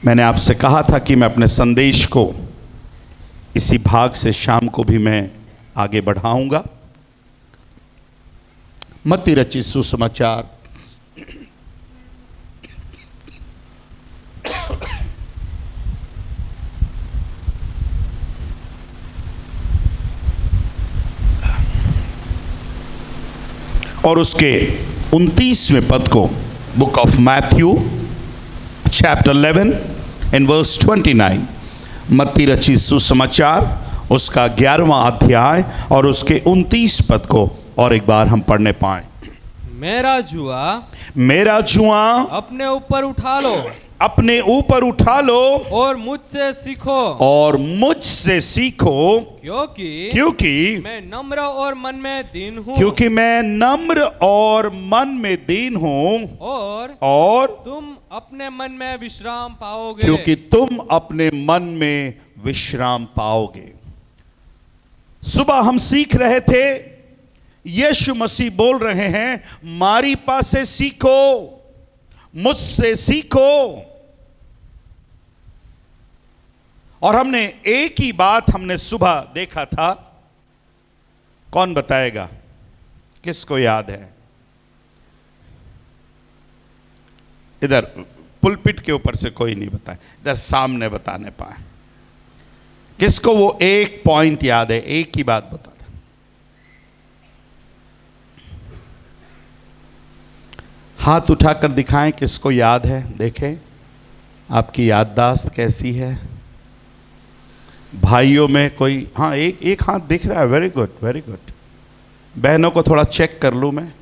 मैंने आपसे कहा था कि मैं अपने संदेश को इसी भाग से शाम को भी मैं आगे बढ़ाऊंगा। मत्ती रचित सुसमाचार और उसके 29वें पद को, book of Matthew chapter 11 and verse 29, मत्ती रचित सुसमाचार उसका 11वां अध्याय और उसके 29 पद को और एक बार हम पढ़ने पाएं। मेरा जुआ अपने ऊपर उठा लो, अपने ऊपर उठा लो और मुझसे सीखो, क्योंकि मैं नम्र और मन में दीन हूँ। क्योंकि मैं नम्र और मन में दीन हूँ, और तुम अपने मन में विश्राम पाओगे। क्योंकि तुम अपने मन में विश्राम पाओगे। सुबह हम सीख रहे थे, यीशु मसीह बोल रहे हैं, मारी पासे सीखो, मुझसे सीखो। और हमने एक ही बात हमने सुबह देखा था। कौन बताएगा? किसको याद है? इधर पुलपिट के ऊपर से कोई नहीं बताए, इधर सामने बताने पाए। किसको वो एक पॉइंट याद है? एक ही बात बता दे। हाथ उठाकर दिखाएं किसको याद है। देखें आपकी याददाश्त कैसी है। भाइयों में कोई? हाँ, एक हाथ दिख रहा है। Very good, very good. बहनों को थोड़ा चेक कर लूं मैं।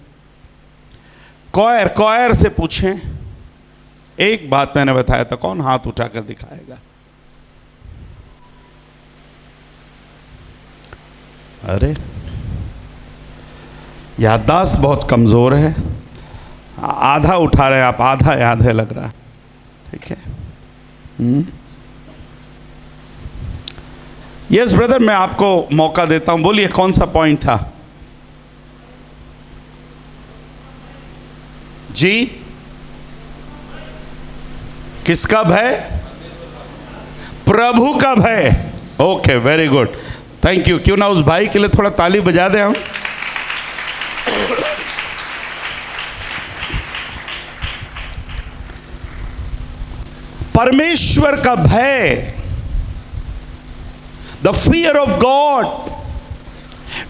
कॉयर से पूछें। एक बात मैंने बताया था, कौन हाथ उठाकर दिखाएगा? अरे याददाश्त बहुत कमजोर है। आधा उठा रहे हैं आप, आधा याद है लग रहा है। ठीक है। यस ब्रदर, मैं आपको मौका देता हूं। बोलिए कौन सा पॉइंट था जी? किसका भय? प्रभु का भय। Okay, very good, thank you. क्यों ना उस भाई के लिए थोड़ा ताली बजा दें हम। परमेश्वर का भय, द फियर ऑफ गॉड।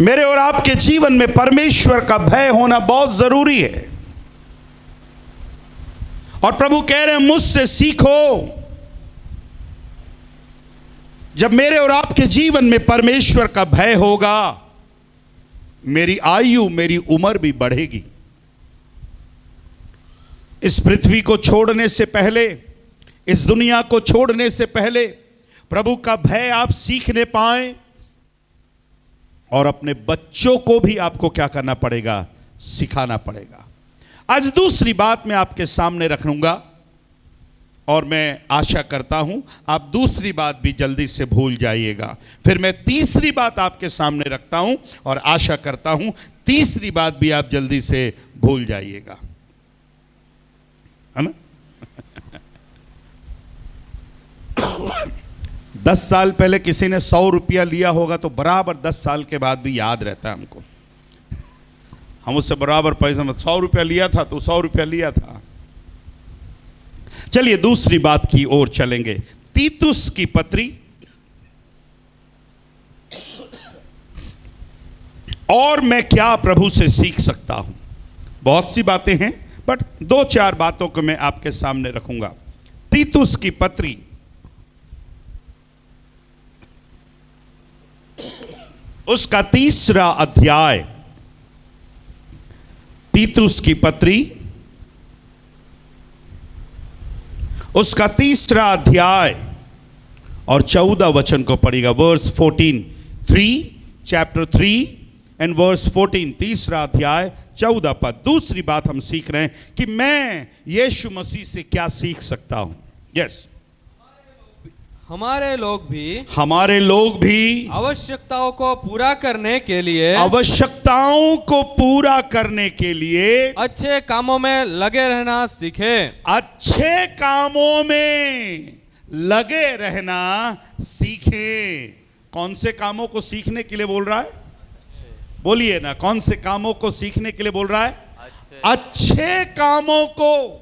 मेरे और आपके जीवन में परमेश्वर का भय होना बहुत जरूरी है। और प्रभु कह रहे हैं, मुझसे सीखो। जब मेरे और आपके जीवन में परमेश्वर का भय होगा, मेरी आयु, मेरी उम्र भी बढ़ेगी। इस पृथ्वी को छोड़ने से पहले, इस दुनिया को छोड़ने से पहले प्रभु का भय आप सीखने पाएं। और अपने बच्चों को भी आपको क्या करना पड़ेगा? सिखाना पड़ेगा। आज दूसरी बात मैं आपके सामने रखूंगा, और मैं आशा करता हूं आप दूसरी बात भी जल्दी से भूल जाइएगा। फिर मैं तीसरी बात आपके सामने रखता हूं, और आशा करता हूं तीसरी बात भी आप जल्दी से भूल जाइएगा, है ना? 10 साल पहले किसी ने 100 रुपया लिया होगा तो बराबर 10 साल के बाद भी याद रहता है हमको। हम उससे बराबर पैसा, 100 रुपया लिया था तो 100 रुपया लिया था। चलिए दूसरी बात की ओर चलेंगे। तीतुस की पत्री, और मैं क्या प्रभु से सीख सकता हूं। बहुत सी बातें हैं, बट 2-4 बातों को मैं आपके सामने रखूंगा। तीतुस की पत्री उसका 3रा अध्याय, तीतुस की पत्री उसका 3रा अध्याय और 14 वचन को पढ़ेगा। वर्स 14, 3 चैप्टर 3 एंड वर्स 14, 3रा अध्याय 14 पद। दूसरी बात हम सीख रहे हैं कि मैं यीशु मसीह से क्या सीख सकता हूं। यस, हमारे लोग भी आवश्यकताओं को पूरा करने के लिए अच्छे कामों में लगे रहना सीखें। कौन से कामों को सीखने के लिए बोल रहा है? बोलिए ना, कौन से कामों को सीखने के लिए बोल रहा है? अच्छे कामों को,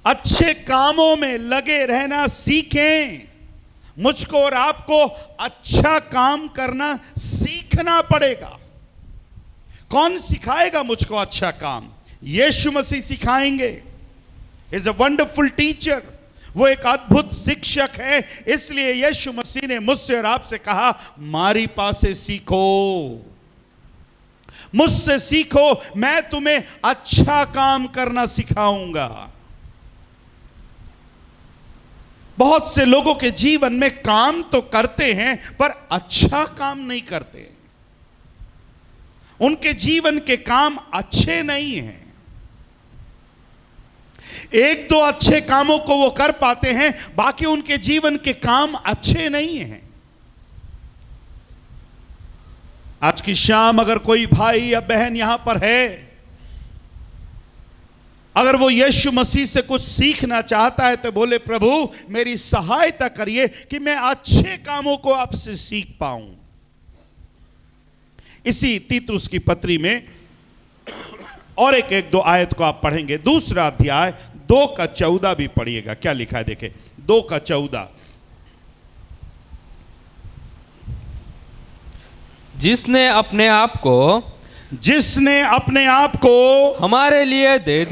अच्छे कामों में लगे रहना सीखें। मुझको और आपको अच्छा काम करना सीखना पड़ेगा। कौन सिखाएगा मुझको अच्छा काम? यीशु मसीह सिखाएंगे। इज अ वंडरफुल टीचर, वो एक अद्भुत शिक्षक है। इसलिए यीशु मसीह ने मुझसे और आपसे कहा, मारी पास से सीखो, मुझसे सीखो, मैं तुम्हें अच्छा काम करना सिखाऊंगा। बहुत से लोगों के जीवन में काम तो करते हैं पर अच्छा काम नहीं करते। उनके जीवन के काम अच्छे नहीं हैं। एक दो अच्छे कामों को वो कर पाते हैं, बाकी उनके जीवन के काम अच्छे नहीं हैं। आज की शाम अगर कोई भाई या बहन यहां पर है, अगर वो यीशु मसीह से कुछ सीखना चाहता है तो बोले, प्रभु मेरी सहायता करिए कि मैं अच्छे कामों को आपसे सीख पाऊं। इसी तीतुस की पत्री में और एक दो आयत को आप पढ़ेंगे। दूसरा अध्याय 2:14 भी पढ़िएगा। क्या लिखा है देखें, 2:14। जिसने अपने आप को हमारे लिए दे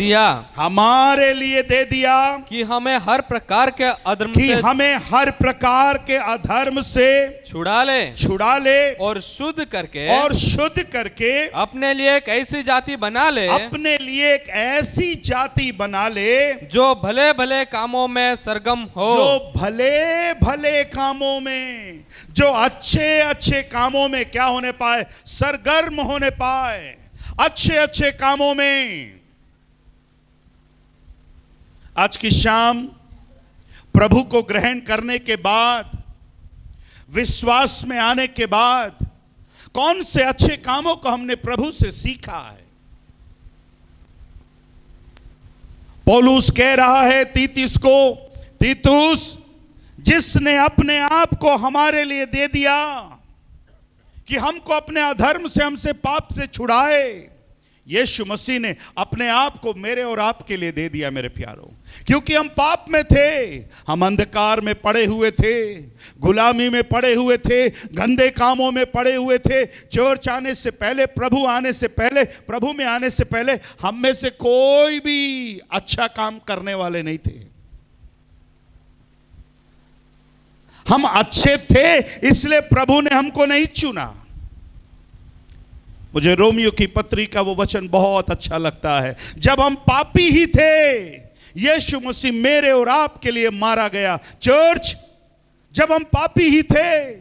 दिया कि हमें हर प्रकार के अधर्म से छुड़ा ले और शुद्ध करके अपने लिए एक ऐसी जाति बना ले जो भले भले कामों में सरगम हो। जो अच्छे कामों में क्या होने पाए? सरगर्म होने पाए। अच्छे कामों में। आज की शाम प्रभु को ग्रहण करने के बाद, विश्वास में आने के बाद, कौन से अच्छे कामों को हमने प्रभु से सीखा है? पौलुस कह रहा है तीतुस को, तीतुस जिसने अपने आप को हमारे लिए दे दिया कि हमको अपने अधर्म से, हमसे पाप से छुड़ाए। यीशु मसीह ने अपने आप को मेरे और आपके लिए दे दिया मेरे प्यारों, क्योंकि हम पाप में थे, हम अंधकार में पड़े हुए थे, गुलामी में पड़े हुए थे, गंदे कामों में पड़े हुए थे। चर्च आने से पहले, प्रभु में आने से पहले हम में से कोई भी अच्छा काम करने वाले नहीं थे। हम अच्छे थे इसलिए प्रभु ने हमको नहीं चुना। मुझे रोमियो की पत्री का वो वचन बहुत अच्छा लगता है। जब हम पापी ही थे, यीशु मसीह मेरे और आपके लिए मारा गया। चर्च, जब हम पापी ही थे,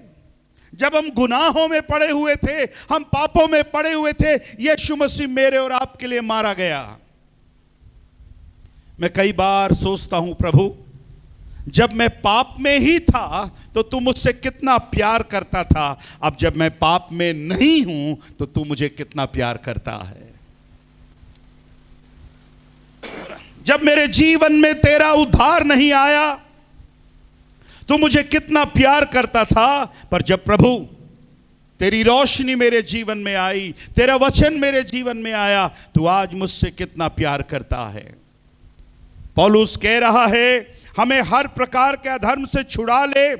जब हम गुनाहों में पड़े हुए थे, हम पापों में पड़े हुए थे, यीशु मसीह मेरे और आपके लिए मारा गया। मैं कई बार सोचता हूं, प्रभु जब मैं पाप में ही था तो तू मुझसे कितना प्यार करता था, अब जब मैं पाप में नहीं हूं तो तू मुझे कितना प्यार करता है। जब मेरे जीवन में तेरा उद्धार नहीं आया तो मुझे कितना प्यार करता था, पर जब प्रभु तेरी रोशनी मेरे जीवन में आई, तेरा वचन मेरे जीवन में आया, तो आज मुझसे कितना प्यार करता है। पौलुस कह रहा है, हमें हर प्रकार के अधर्म से छुड़ा ले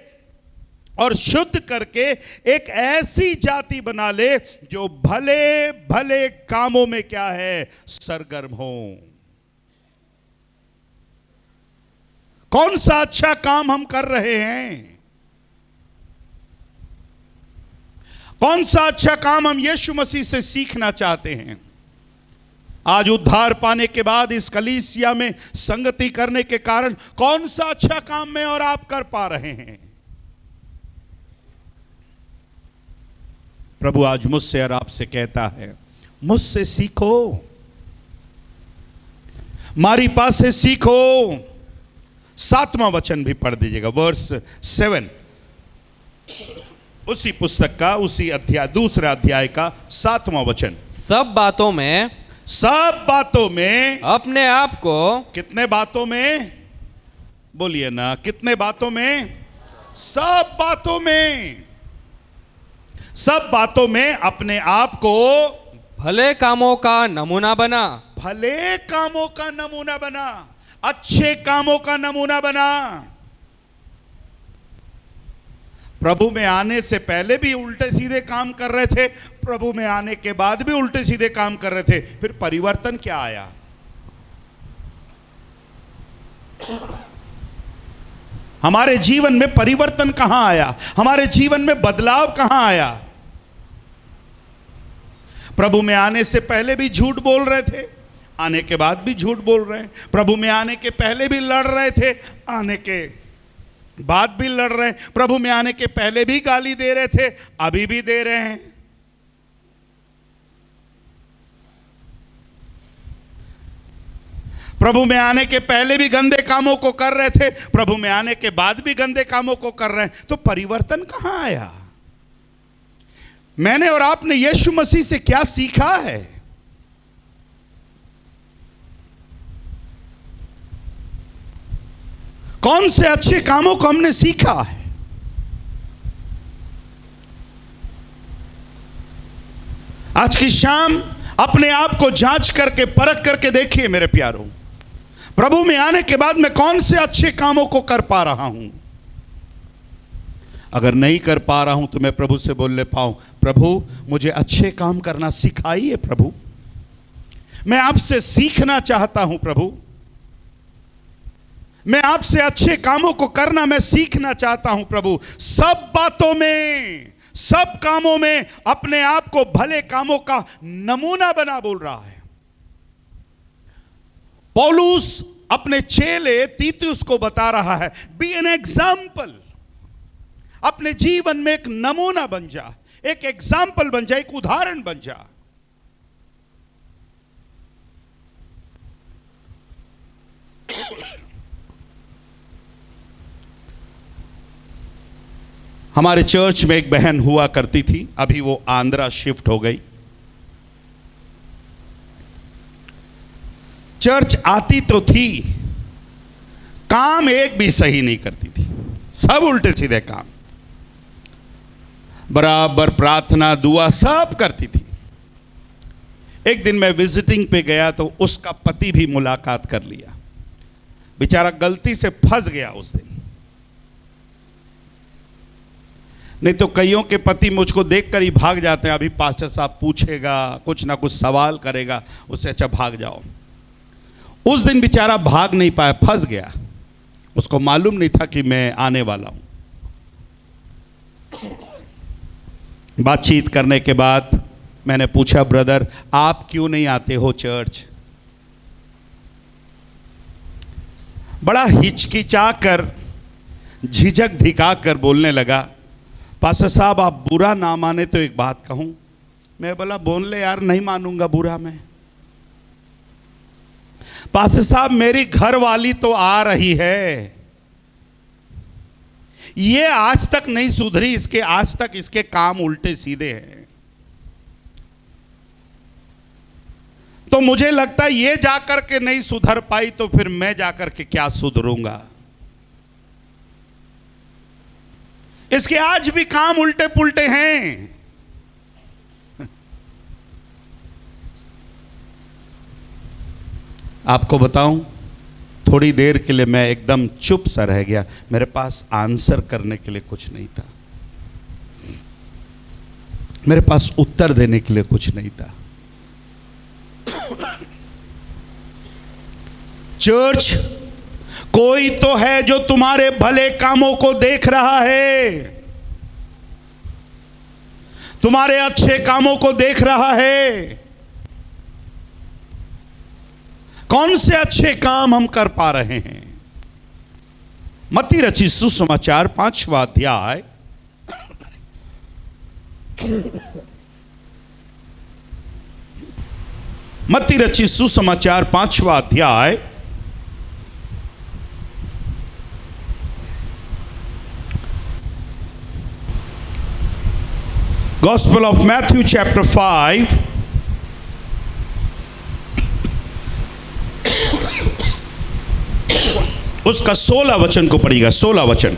और शुद्ध करके एक ऐसी जाति बना ले जो भले भले कामों में क्या है? सरगर्म हो। कौन सा अच्छा काम हम कर रहे हैं? कौन सा अच्छा काम हम यीशु मसीह से सीखना चाहते हैं? आज उद्धार पाने के बाद इस कलीसिया में संगति करने के कारण कौन सा अच्छा काम मैं और आप कर पा रहे हैं? प्रभु आज मुझसे और आपसे कहता है, मुझसे सीखो, मारी पास से सीखो, 7वां वचन भी पढ़ दीजिएगा, वर्स 7, उसी पुस्तक का, उसी अध्याय, दूसरा अध्याय का 7वां वचन। सब बातों में अपने आप को, कितने बातों में? बोलिए ना, कितने बातों में? सब बातों में, सब बातों में अपने आप को भले कामों का नमूना बना, भले कामों का नमूना बना, अच्छे कामों का नमूना बना। प्रभु में आने से पहले भी उल्टे सीधे काम कर रहे थे, प्रभु में आने के बाद भी उल्टे सीधे काम कर रहे थे, फिर परिवर्तन क्या आया? हमारे जीवन में परिवर्तन कहां आया? हमारे जीवन में बदलाव कहां आया? प्रभु में आने से पहले भी झूठ बोल रहे थे, आने के बाद भी झूठ बोल रहे हैं। प्रभु में आने के पहले भी लड़ रहे थे, आने के बाद भी लड़ रहे हैं। प्रभु में आने के पहले भी गाली दे रहे थे, अभी भी दे रहे हैं। प्रभु में आने के पहले भी गंदे कामों को कर रहे थे, प्रभु में आने के बाद भी गंदे कामों को कर रहे हैं। तो परिवर्तन कहां आया? मैंने और आपने यीशु मसीह से क्या सीखा है? कौन से अच्छे कामों को हमने सीखा है? आज की शाम अपने आप को जांच करके, परख करके देखिए मेरे प्यारों, प्रभु में आने के बाद मैं कौन से अच्छे कामों को कर पा रहा हूं। अगर नहीं कर पा रहा हूं तो मैं प्रभु से बोल ले पाऊं, प्रभु मुझे अच्छे काम करना सिखाइए प्रभु, मैं आपसे सीखना चाहता हूं प्रभु, मैं आपसे अच्छे कामों को करना मैं सीखना चाहता हूं प्रभु। सब बातों में, सब कामों में अपने आप को भले कामों का नमूना बना बोल रहा है पौलुस। अपने चेले तीतुस को बता रहा है, बी एन एग्जाम्पल। अपने जीवन में एक नमूना बन जा, एक एग्जाम्पल बन जा, एक उदाहरण बन जा। हमारे चर्च में एक बहन हुआ करती थी, अभी वो आंध्रा शिफ्ट हो गई। चर्च आती तो थी, काम एक भी सही नहीं करती थी, सब उल्टे सीधे काम, बराबर प्रार्थना दुआ सब करती थी। एक दिन मैं विजिटिंग पे गया तो उसका पति भी मुलाकात कर लिया, बेचारा गलती से फंस गया उस दिन। नहीं तो कईयों के पति मुझको देखकर ही भाग जाते हैं, अभी पास्टर साहब पूछेगा, कुछ ना कुछ सवाल करेगा, उससे अच्छा भाग जाओ। उस दिन बेचारा भाग नहीं पाया, फंस गया। उसको मालूम नहीं था कि मैं आने वाला हूं। बातचीत करने के बाद मैंने पूछा, ब्रदर आप क्यों नहीं आते हो चर्च? बड़ा हिचकिचाकर, झिझक धिकाकर बोलने लगा, पास्टर साहब आप बुरा ना माने तो एक बात कहूं। मैं बोला बोल ले यार, नहीं मानूंगा बुरा मैं। पास्टर साहब मेरी घर वाली तो आ रही है, ये आज तक नहीं सुधरी, इसके आज तक इसके काम उल्टे सीधे हैं, तो मुझे लगता है ये जाकर के नहीं सुधर पाई तो फिर मैं जाकर के क्या सुधरूंगा। इसके आज भी काम उल्टे पुल्टे हैं। आपको बताऊं, थोड़ी देर के लिए मैं एकदम चुप सा रह गया, मेरे पास आंसर करने के लिए कुछ नहीं था, मेरे पास उत्तर देने के लिए कुछ नहीं था। चर्च, कोई तो है जो तुम्हारे भले कामों को देख रहा है, तुम्हारे अच्छे कामों को देख रहा है। कौन से अच्छे काम हम कर पा रहे हैं? मत्ती रचित सुसमाचार 5वां अध्याय, मत्ती रचित सुसमाचार 5वां अध्याय Gospel of Matthew chapter 5, उसका 16 वचन को पढ़िएगा। 16 वचन,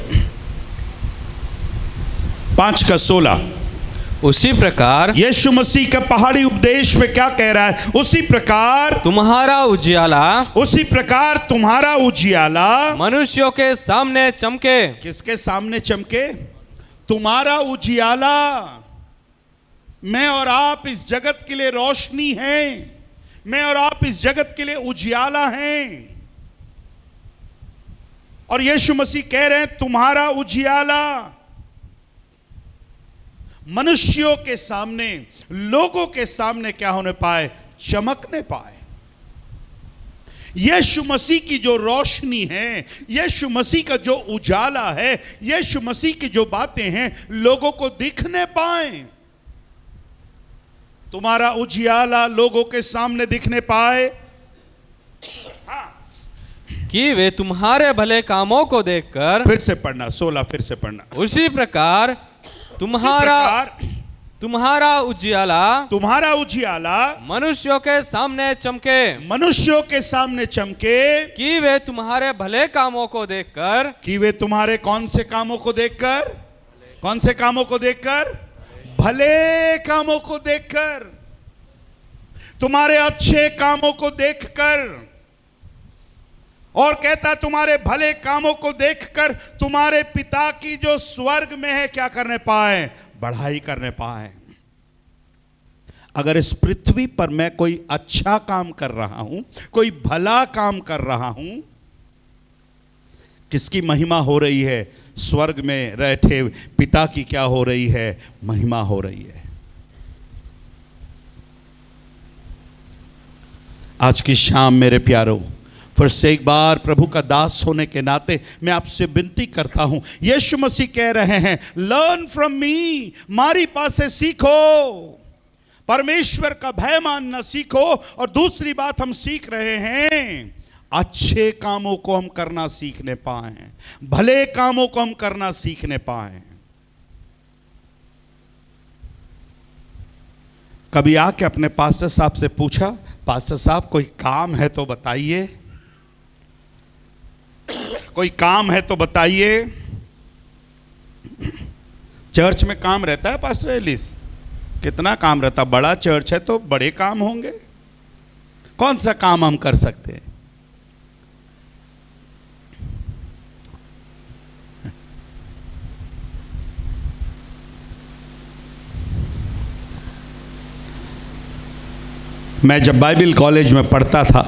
5 का 16। उसी प्रकार यीशु मसीह का पहाड़ी उपदेश में क्या कह रहा है? उसी प्रकार तुम्हारा उजियाला, उसी प्रकार तुम्हारा उजियाला मनुष्यों के सामने चमके। किसके सामने चमके? तुम्हारा उजियाला। मैं और आप इस जगत के लिए रोशनी हैं। मैं और आप इस जगत के लिए उजियाला हैं। और यीशु मसीह कह रहे हैं तुम्हारा उजियाला मनुष्यों के सामने, लोगों के सामने क्या होने पाए? चमकने पाए। यीशु मसीह की जो रोशनी है, यीशु मसीह का जो उजाला है, यीशु मसीह की जो बातें हैं लोगों को दिखने पाए। तुम्हारा उजियाला लोगों के सामने दिखने पाए कि वे तुम्हारे भले कामों को देखकर, फिर से पढ़ना 16, फिर से पढ़ना। उसी प्रकार तुम्हारा उजियाला मनुष्यों के सामने चमके। मनुष्यों के सामने चमके कि वे तुम्हारे भले कामों को देखकर, कि वे तुम्हारे कौन से कामों को देखकर? कौन से कामों को देखकर? भले कामों को देखकर, तुम्हारे अच्छे कामों को देखकर। और कहता तुम्हारे भले कामों को देखकर तुम्हारे पिता की जो स्वर्ग में है क्या करने पाए? बढ़ाई करने पाए। अगर इस पृथ्वी पर मैं कोई अच्छा काम कर रहा हूं, कोई भला काम कर रहा हूं, किसकी महिमा हो रही है? स्वर्ग में रहते पिता की क्या हो रही है? महिमा हो रही है। आज की शाम मेरे प्यारों, फिर से एक बार प्रभु का दास होने के नाते मैं आपसे विनती करता हूं। यीशु मसीह कह रहे हैं लर्न फ्रॉम मी, मारी पास से सीखो, परमेश्वर का भय मानना सीखो। और दूसरी बात हम सीख रहे हैं, अच्छे कामों को हम करना सीखने पाए, भले कामों को हम करना सीखने पाए। कभी आके अपने पास्टर साहब से पूछा, पास्टर साहब कोई काम है तो बताइए, कोई काम है तो बताइए। चर्च में काम रहता है पास्टर एलिस? कितना काम रहता? बड़ा चर्च है तो बड़े काम होंगे। कौन सा काम हम कर सकते हैं? मैं जब बाइबल कॉलेज में पढ़ता था,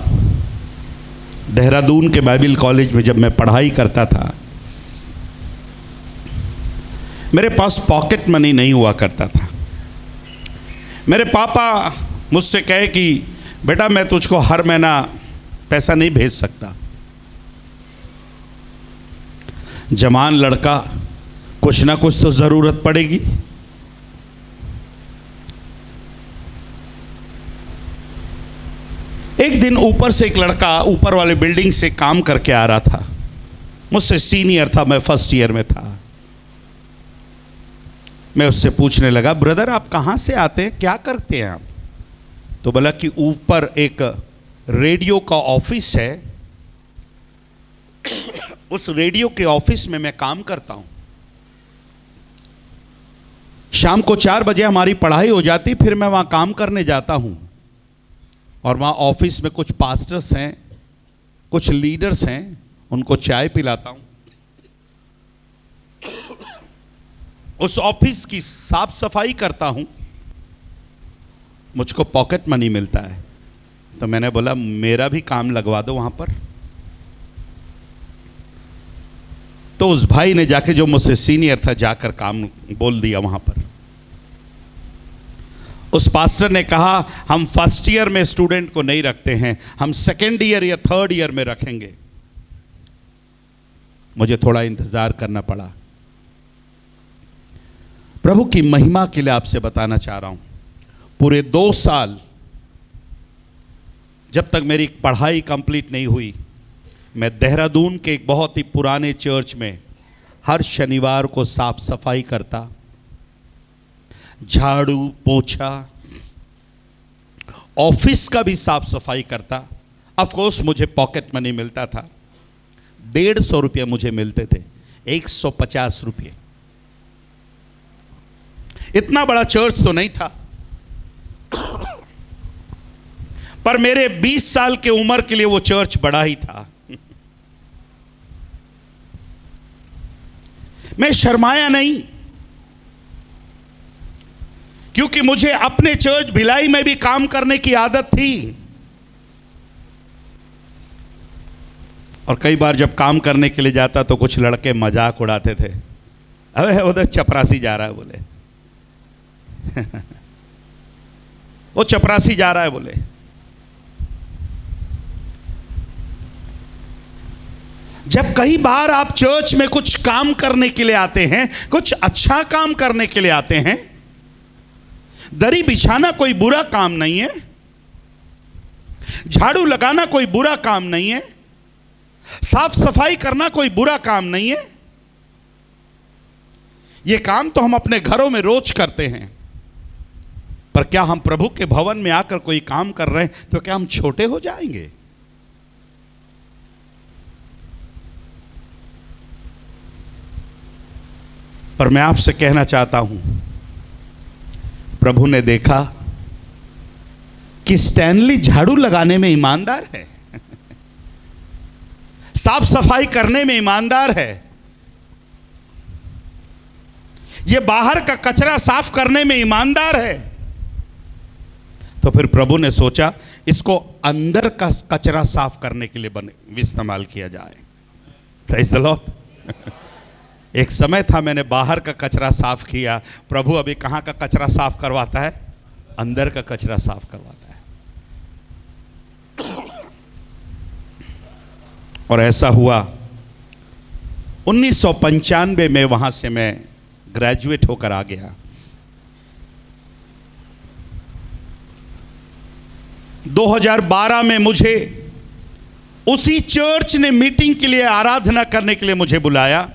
देहरादून के बाइबल कॉलेज में जब मैं पढ़ाई करता था, मेरे पास पॉकेट मनी नहीं हुआ करता था। मेरे पापा मुझसे कहे कि बेटा मैं तुझको हर महीना पैसा नहीं भेज सकता, जवान लड़का, कुछ ना कुछ तो ज़रूरत पड़ेगी। एक दिन ऊपर से एक लड़का ऊपर वाले बिल्डिंग से काम करके आ रहा था, मुझसे सीनियर था, मैं फर्स्ट ईयर में था। मैं उससे पूछने लगा, ब्रदर आप कहाँ से आते हैं, क्या करते हैं आप? तो बोला कि ऊपर एक रेडियो का ऑफिस है, उस रेडियो के ऑफिस में मैं काम करता हूँ। शाम को 4 बजे हमारी पढ़ाई हो जाती, फिर मैं वहाँ काम करने जाता हूँ। और वहाँ ऑफिस में कुछ पास्टर्स हैं, कुछ लीडर्स हैं, उनको चाय पिलाता हूँ। उस ऑफिस की साफ सफाई करता हूँ, मुझको पॉकेट मनी मिलता है। तो मैंने बोला मेरा भी काम लगवा दो वहाँ पर। तो उस भाई ने जाके, जो मुझसे सीनियर था, जाकर काम बोल दिया वहाँ पर। उस पास्टर ने कहा हम फर्स्ट ईयर में स्टूडेंट को नहीं रखते हैं, हम सेकेंड ईयर या थर्ड ईयर में रखेंगे। मुझे थोड़ा इंतजार करना पड़ा। प्रभु की महिमा के लिए आपसे बताना चाह रहा हूं, पूरे 2 साल जब तक मेरी पढ़ाई कंप्लीट नहीं हुई, मैं देहरादून के एक बहुत ही पुराने चर्च में हर शनिवार को साफ सफाई करता। झाड़ू पोछा, ऑफिस का भी साफ सफाई करता। ऑफ कोर्स मुझे पॉकेट मनी मिलता था, 150 रुपये मुझे मिलते थे, 150 रुपये। इतना बड़ा चर्च तो नहीं था, पर मेरे 20 साल के उम्र के लिए वो चर्च बड़ा ही था। मैं शर्माया नहीं, क्योंकि मुझे अपने चर्च भिलाई में भी काम करने की आदत थी। और कई बार जब काम करने के लिए जाता तो कुछ लड़के मजाक उड़ाते थे, अबे उधर चपरासी जा रहा है बोले। वो चपरासी जा रहा है बोले। जब कई बार आप चर्च में कुछ काम करने के लिए आते हैं, कुछ अच्छा काम करने के लिए आते हैं, दरी बिछाना कोई बुरा काम नहीं है, झाड़ू लगाना कोई बुरा काम नहीं है, साफ सफाई करना कोई बुरा काम नहीं है। यह काम तो हम अपने घरों में रोज करते हैं, पर क्या हम प्रभु के भवन में आकर कोई काम कर रहे हैं तो क्या हम छोटे हो जाएंगे? पर मैं आपसे कहना चाहता हूं, प्रभु ने देखा कि स्टैनली झाड़ू लगाने में ईमानदार है, साफ सफाई करने में ईमानदार है, ये बाहर का कचरा साफ करने में ईमानदार है। तो फिर प्रभु ने सोचा इसको अंदर का कचरा साफ करने के लिए इस्तेमाल किया जाए। Praise the Lord. एक समय था मैंने बाहर का कचरा साफ किया, प्रभु अभी कहां का कचरा साफ करवाता है? अंदर का कचरा साफ करवाता है। और ऐसा हुआ 1995 में वहां से मैं ग्रेजुएट होकर आ गया। 2012 में मुझे उसी चर्च ने मीटिंग के लिए, आराधना करने के लिए मुझे बुलाया।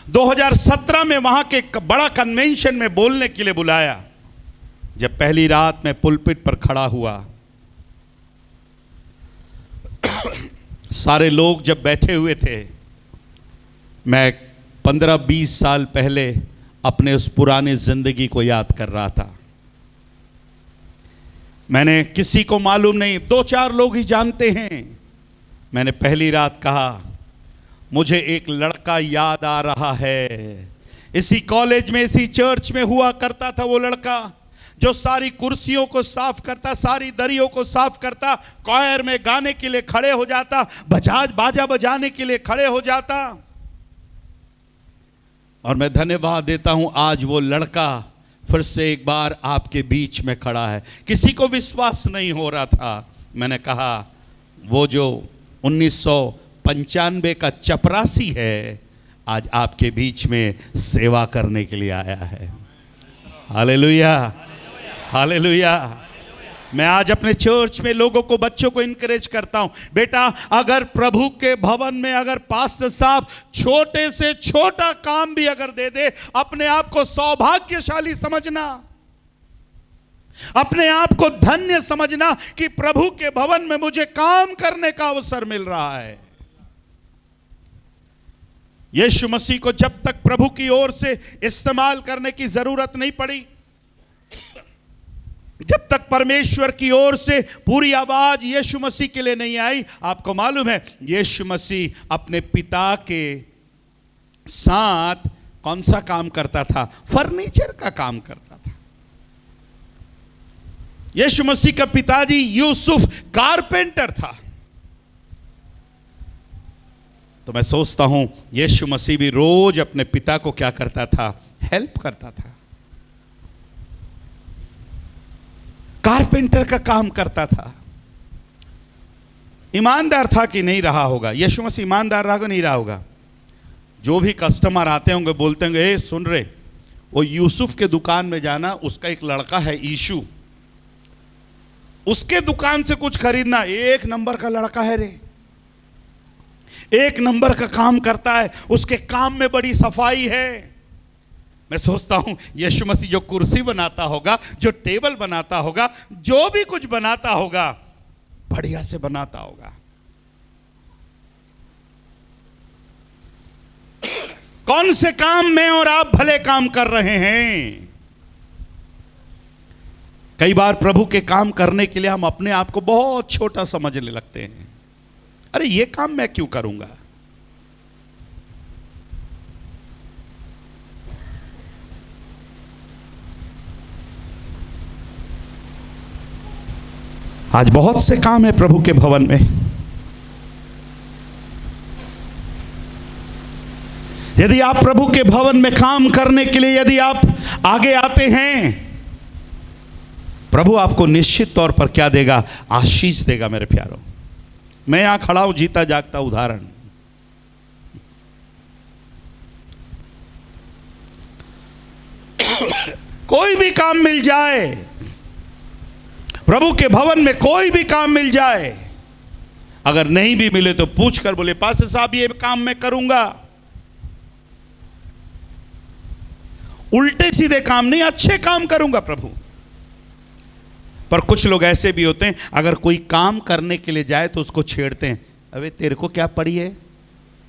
2017 में वहां के बड़ा कन्वेंशन में बोलने के लिए बुलाया। जब पहली रात मैं पुलपिट पर खड़ा हुआ, सारे लोग जब बैठे हुए थे, मैं 15-20 साल पहले अपने उस पुरानी जिंदगी को याद कर रहा था। मैंने किसी को मालूम नहीं, 2-4 लोग ही जानते हैं। मैंने पहली रात कहा, मुझे एक लड़का याद आ रहा है, इसी कॉलेज में, इसी चर्च में हुआ करता था वो लड़का जो सारी कुर्सियों को साफ करता, सारी दरियों को साफ करता, क्वायर में गाने के लिए खड़े हो जाता, बाजा बजाने के लिए खड़े हो जाता। और मैं धन्यवाद देता हूं, आज वो लड़का फिर से एक बार आपके बीच में खड़ा है। किसी को विश्वास नहीं हो रहा था। मैंने कहा वो जो 1995 का चपरासी है, आज आपके बीच में सेवा करने के लिए आया है। Hallelujah, hallelujah. मैं आज अपने चर्च में लोगों को, बच्चों को इनकरेज करता हूं, बेटा अगर प्रभु के भवन में अगर पास्टर साहब छोटे से छोटा काम भी अगर दे दे, अपने आप को सौभाग्यशाली समझना, अपने आप को धन्य समझना कि प्रभु के भवन में मुझे काम करने का अवसर मिल रहा है। यीशु मसीह को जब तक प्रभु की ओर से इस्तेमाल करने की जरूरत नहीं पड़ी, जब तक परमेश्वर की ओर से पूरी आवाज यीशु मसीह के लिए नहीं आई, आपको मालूम है यीशु मसीह अपने पिता के साथ कौन सा काम करता था? फर्नीचर का काम करता था। यीशु मसीह का पिताजी यूसुफ कारपेंटर था। तो मैं सोचता हूं यीशु मसीह भी रोज अपने पिता को क्या करता था? हेल्प करता था, कारपेंटर का काम करता था। ईमानदार था कि नहीं रहा होगा? यीशु मसीह ईमानदार रहा होगा, नहीं रहा होगा? जो भी कस्टमर आते होंगे बोलते होंगे, ए सुन रहे, वो यूसुफ के दुकान में जाना, उसका एक लड़का है ईशु, उसके दुकान से कुछ खरीदना, 1 नंबर का लड़का है रे, 1 नंबर का काम करता है, उसके काम में बड़ी सफाई है। मैं सोचता हूं यीशु मसीह जो कुर्सी बनाता होगा, जो टेबल बनाता होगा, जो भी कुछ बनाता होगा, बढ़िया से बनाता होगा। कौन से काम में और आप भले काम कर रहे हैं? कई बार प्रभु के काम करने के लिए हम अपने आप को बहुत छोटा समझने लगते हैं। अरे ये काम मैं क्यों करूंगा? आज बहुत से काम है प्रभु के भवन में। यदि आप प्रभु के भवन में काम करने के लिए यदि आप आगे आते हैं, प्रभु आपको निश्चित तौर पर क्या देगा? आशीष देगा। मेरे प्यारों, मैं यहां खड़ा हूं, जीता जागता उदाहरण। कोई भी काम मिल जाए, प्रभु के भवन में कोई भी काम मिल जाए, अगर नहीं भी मिले तो पूछ कर बोले, पास्टर साहब ये काम मैं करूंगा। उल्टे सीधे काम नहीं, अच्छे काम करूंगा प्रभु। पर कुछ लोग ऐसे भी होते हैं, अगर कोई काम करने के लिए जाए तो उसको छेड़ते हैं। अबे तेरे को क्या पड़ी है?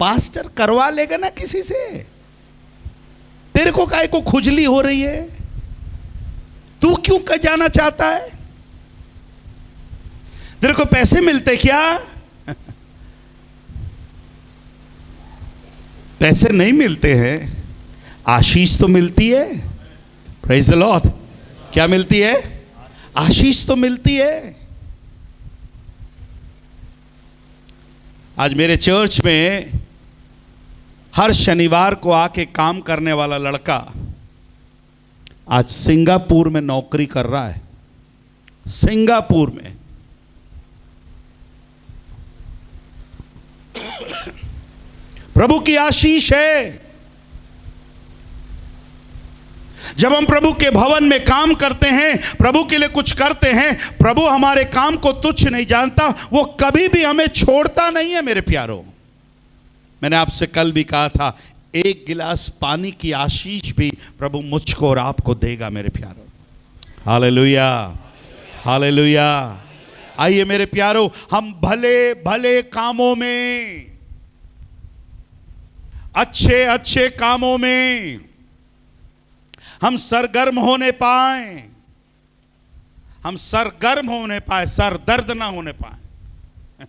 पास्टर करवा लेगा ना किसी से, तेरे को काहे को खुजली हो रही है? तू क्यों जाना चाहता है? तेरे को पैसे मिलते क्या? पैसे नहीं मिलते हैं, आशीष तो मिलती है। Praise the Lord. क्या मिलती है? आशीष तो मिलती है। आज मेरे चर्च में हर शनिवार को आके काम करने वाला लड़का आज सिंगापुर में नौकरी कर रहा है। सिंगापुर में। प्रभु की आशीष है। जब हम प्रभु के भवन में काम करते हैं, प्रभु के लिए कुछ करते हैं, प्रभु हमारे काम को तुच्छ नहीं जानता, वो कभी भी हमें छोड़ता नहीं है। मेरे प्यारों, मैंने आपसे कल भी कहा था, एक गिलास पानी की आशीष भी प्रभु मुझको और आपको देगा। मेरे प्यारों, हालेलुया, हालेलुया। आइए मेरे प्यारों, हम भले भले कामों में, अच्छे अच्छे कामों में हम सरगर्म होने पाए, हम सरगर्म होने पाए, सर दर्द ना होने पाए।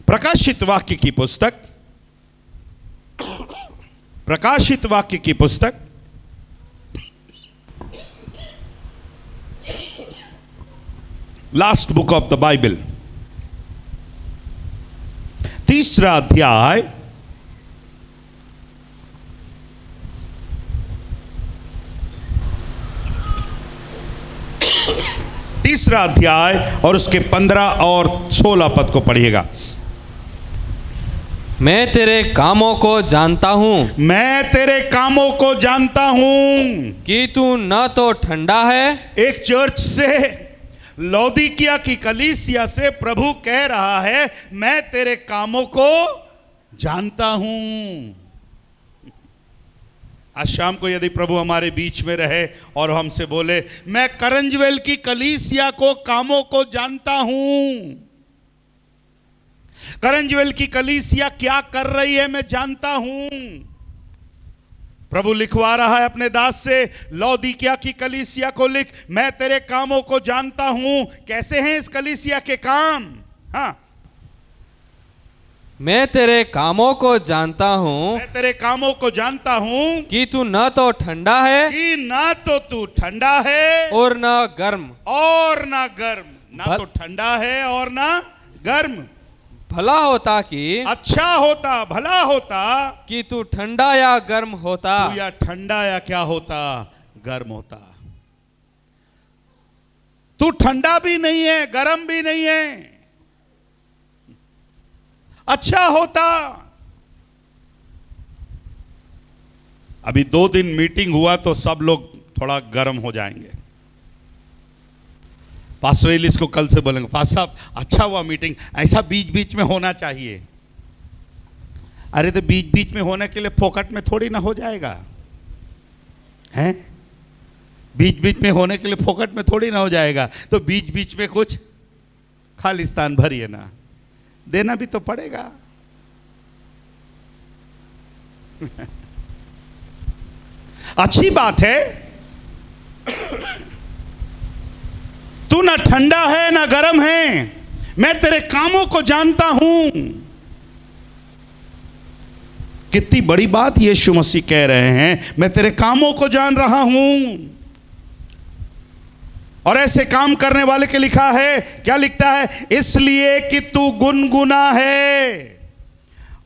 प्रकाशित वाक्य की पुस्तक, प्रकाशित वाक्य की पुस्तक last book of the Bible, 3रा अध्याय, तीसरा अध्याय और उसके 15 और 16 पद को पढ़िएगा। मैं तेरे कामों को जानता हूं, मैं तेरे कामों को जानता हूं कि तू न तो ठंडा है। एक चर्च से, लौदीकिया की कलीसिया से प्रभु कह रहा है, मैं तेरे कामों को जानता हूं। आज शाम को यदि प्रभु हमारे बीच में रहे और हमसे बोले, मैं करंजवेल की कलीसिया को कामों को जानता हूं, करंजवेल की कलीसिया क्या कर रही है मैं जानता हूं। प्रभु लिखवा रहा है अपने दास से, लौदीकिया की कलीसिया को लिख, मैं तेरे कामों को जानता हूं। कैसे हैं इस कलीसिया के काम? हाँ, मैं तेरे कामों को जानता हूं, मैं तेरे कामों को जानता हूं कि तू न तो ठंडा है, कि ना तो तू ठंडा है और न गर्म, और ना गर्म। ना तो ठंडा है और ना गर्म। भला होता कि, अच्छा होता, भला होता कि तू ठंडा या गर्म होता, तू या ठंडा या क्या होता? गर्म होता। तू ठंडा भी नहीं है, गर्म भी नहीं है, अच्छा होता। अभी 2 दिन मीटिंग हुआ तो सब लोग थोड़ा गर्म हो जाएंगे। पास्टर एलिस को कल से बोलेंगे, पास्टर साहब अच्छा हुआ मीटिंग, ऐसा बीच बीच में होना चाहिए। अरे तो बीच बीच में होने के लिए फोकट में थोड़ी ना हो जाएगा, हैं? बीच बीच में होने के लिए फोकट में थोड़ी ना हो जाएगा। तो बीच बीच में कुछ खालिस्तान भरिए ना, देना भी तो पड़ेगा। अच्छी बात है, तू ना ठंडा है ना गर्म है, मैं तेरे कामों को जानता हूं। कितनी बड़ी बात यीशु मसीह कह रहे हैं, मैं तेरे कामों को जान रहा हूं। और ऐसे काम करने वाले के लिखा है, क्या लिखता है? इसलिए कि तू गुनगुना है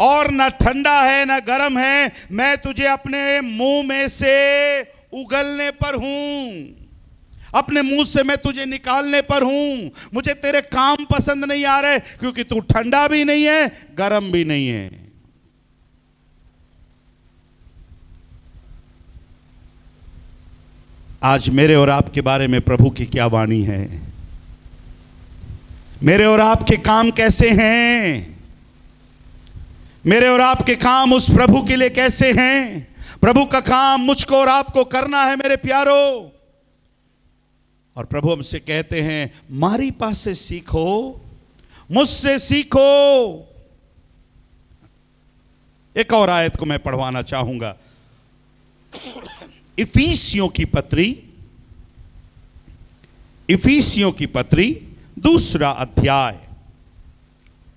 और न ठंडा है न गर्म है, मैं तुझे अपने मुंह में से उगलने पर हूं, अपने मुंह से मैं तुझे निकालने पर हूं। मुझे तेरे काम पसंद नहीं आ रहे, क्योंकि तू ठंडा भी नहीं है गर्म भी नहीं है। आज मेरे और आपके बारे में प्रभु की क्या वाणी है? मेरे और आपके काम कैसे हैं? मेरे और आपके काम उस प्रभु के लिए कैसे हैं? प्रभु का काम मुझको और आपको करना है मेरे प्यारो। और प्रभु हमसे कहते हैं, मारी पास से सीखो, मुझसे सीखो। एक और आयत को मैं पढ़वाना चाहूंगा, इफिसियों की पत्री, इफिसियों की पत्री 2 अध्याय,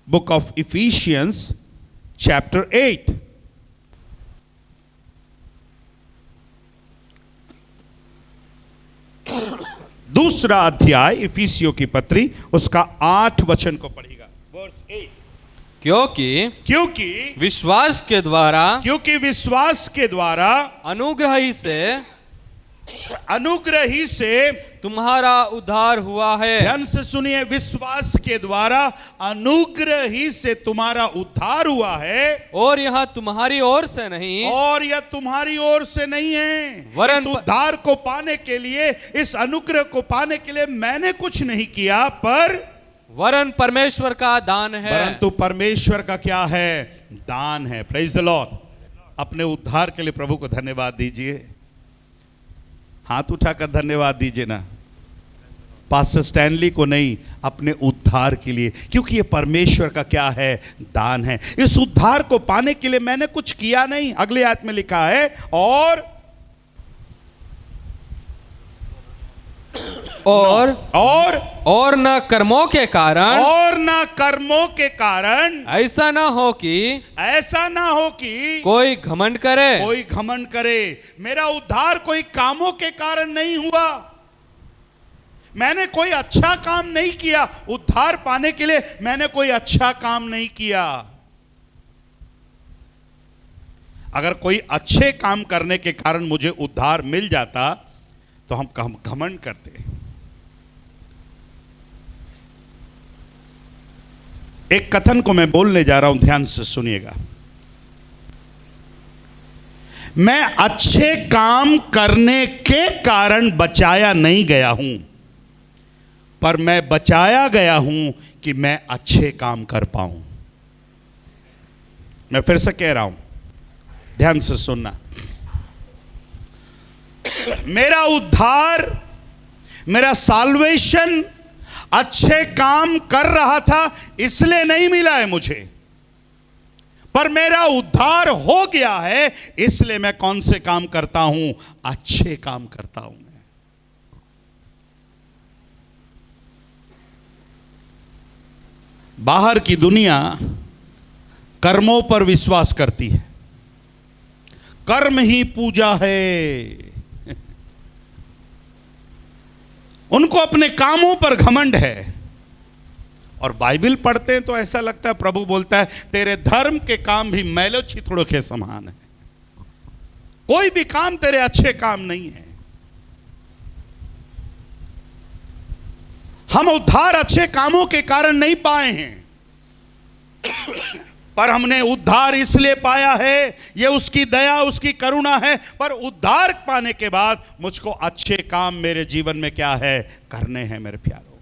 बुक ऑफ इफिशियंस चैप्टर 8। दूसरा अध्याय इफिसियों की पत्री, उसका 8 वचन को पढ़ेगा, वर्स 8। क्योंकि विश्वास के द्वारा, क्योंकि विश्वास के द्वारा अनुग्रह ही से तुम्हारा उद्धार हुआ है। ध्यान से सुनिए, विश्वास के द्वारा अनुग्रह ही से तुम्हारा उद्धार हुआ है, और यह तुम्हारी ओर से नहीं, और यह तुम्हारी ओर से नहीं है। वरन इस उद्धार को पाने के लिए, इस अनुग्रह को पाने के लिए मैंने कुछ नहीं किया, पर वरन परमेश्वर का दान है। परंतु परमेश्वर का क्या है? दान है। Praise the Lord. अपने उद्धार के लिए प्रभु को धन्यवाद दीजिए, हाथ उठाकर धन्यवाद दीजिए ना, पास्टर स्टैनली को नहीं, अपने उद्धार के लिए, क्योंकि ये परमेश्वर का क्या है? दान है। इस उद्धार को पाने के लिए मैंने कुछ किया नहीं। अगले आयत में लिखा है, और न कर्मों के कारण, और न कर्मों के कारण, ऐसा ना हो कि कोई घमंड करे। मेरा उद्धार कोई कामों के कारण नहीं हुआ, मैंने कोई अच्छा काम नहीं किया। उद्धार पाने के लिए मैंने कोई अच्छा काम नहीं किया। अगर कोई अच्छे काम करने के कारण मुझे उद्धार मिल जाता तो हम घमंड करते। एक कथन को मैं बोलने जा रहा हूं, ध्यान से सुनिएगा। मैं अच्छे काम करने के कारण बचाया नहीं गया हूं, पर मैं बचाया गया हूं कि मैं अच्छे काम कर पाऊं। मैं फिर से कह रहा हूं, ध्यान से सुनना। मेरा उद्धार, मेरा साल्वेशन अच्छे काम कर रहा था इसलिए नहीं मिला है मुझे, पर मेरा उद्धार हो गया है इसलिए मैं कौन से काम करता हूं? अच्छे काम करता हूं। मैं बाहर की दुनिया कर्मों पर विश्वास करती है, कर्म ही पूजा है। उनको अपने कामों पर घमंड है। और बाइबल पढ़ते हैं तो ऐसा लगता है, प्रभु बोलता है, तेरे धर्म के काम भी मैलो छिथड़ों के समान है। कोई भी काम तेरे अच्छे काम नहीं है। हम उद्धार अच्छे कामों के कारण नहीं पाए हैं, पर हमने उद्धार इसलिए पाया है, ये उसकी दया, उसकी करुणा है। पर उद्धार पाने के बाद मुझको अच्छे काम मेरे जीवन में क्या है? करने हैं मेरे प्यारों।